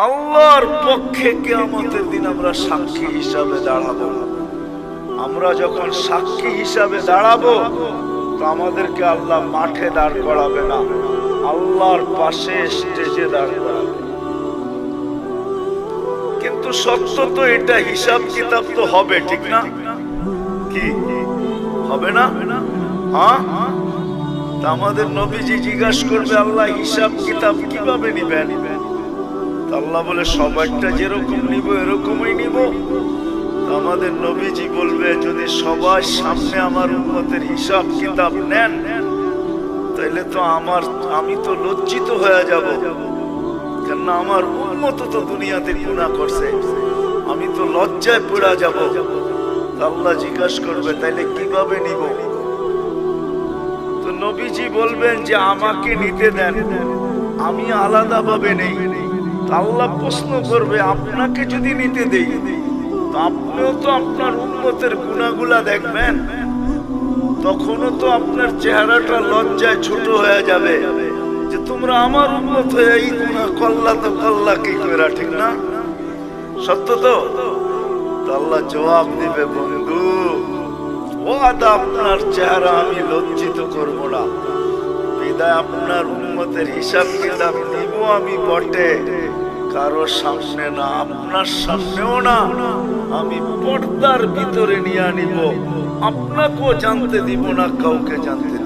আল্লাহর পক্ষে কিয়ামতের দিন আমরা সাক্ষী হিসাবে দাঁড়াবো। আমরা যখন সাক্ষী হিসাবে দাঁড়াবো তো আমাদেরকে আল্লাহ মাঠে দাঁড় করাবে না, আল্লাহর পাশে স্টেজে দাঁড় করাবে। কিন্তু সত্য তো এটা, হিসাব কিতাব তো হবে, ঠিক না? কি হবে না? হ্যাঁ, আমাদের নবীজি জিজ্ঞাসা করবে আল্লাহ হিসাব কিতাব কিভাবে নিবেন? আল্লাহ বলে সবাইটা যেরকম নিব এরকমই নিব। আমাদের নবীজি বলবে যদি সবার সামনে আমার উম্মতের হিসাব কিতাব নেন তাহলে তো আমি তো লজ্জিত হয়ে যাব, কেননা আমার উম্মত তো দুনিয়াতে গুনাহ করছে, আমি তো লজ্জায় পড়ে যাব। আল্লাহ জিজ্ঞাসা করবে তাইলে কিভাবে নিব? তো নবীজি বলবেন যে আমাকে নিতে দেন, আমি আলাদা ভাবে নেই। আল্লাহ প্রশ্ন করবে আপনাকে যদি নিতে দেই তো আপনিও তো আপনার উম্মতের গুনাহগুলা দেখবেন, তখনও তো আপনার চেহারাটা লজ্জায় ছোট হয়ে যাবে যে তোমরা আমার উম্মত হয়ে এই গুনাহ করলা, তো করলা কি করে, ঠিক না? সত্য তো? আল্লাহ জবাব দিবে বন্ধু ওয়াদা আপনার চেহারা আমি লজ্জিত করব না, বিদায় আপনার উম্মতের হিসাব কিতাব নিব আমি বটে, কারো সামনে না, আপনার সামনেও না, আমি পর্দার ভিতরে নিয়ে নিব, আপনাকেও জানতে দিব না, কাউকে জানতে